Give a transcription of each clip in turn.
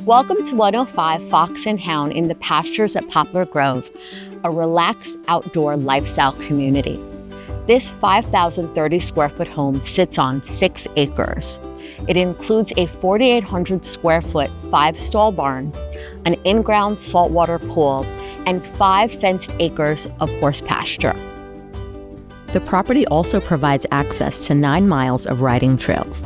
Welcome to 105 Fox and Hound in the Pastures at Poplar Grove, a relaxed outdoor lifestyle community. This 5,030 square foot home sits on 6 acres. It includes a 4,800 square foot 5-stall barn, an in-ground saltwater pool, and 5 fenced acres of horse pasture. The property also provides access to 9 miles of riding trails.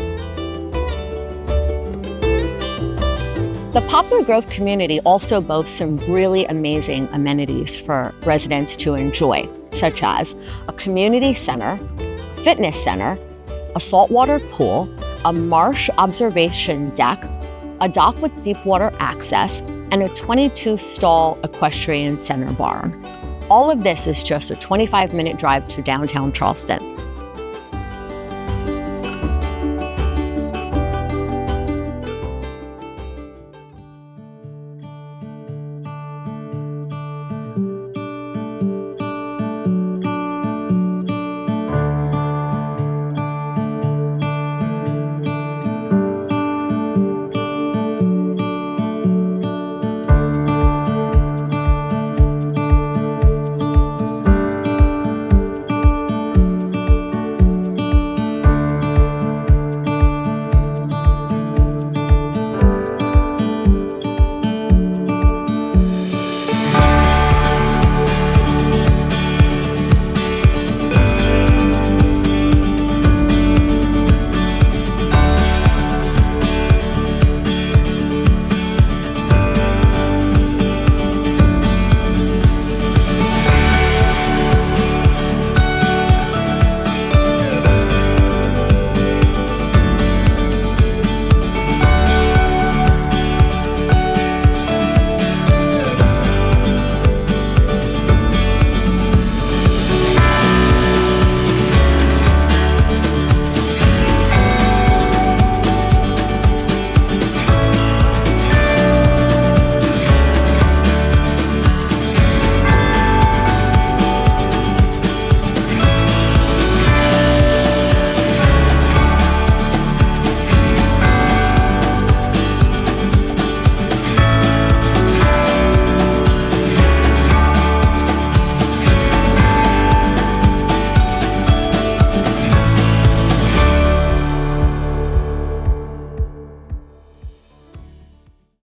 The Poplar Grove community also boasts some really amazing amenities for residents to enjoy, such as a community center, fitness center, a saltwater pool, a marsh observation deck, a dock with deep water access, and a 22-stall equestrian center barn. All of this is just a 25-minute drive to downtown Charleston.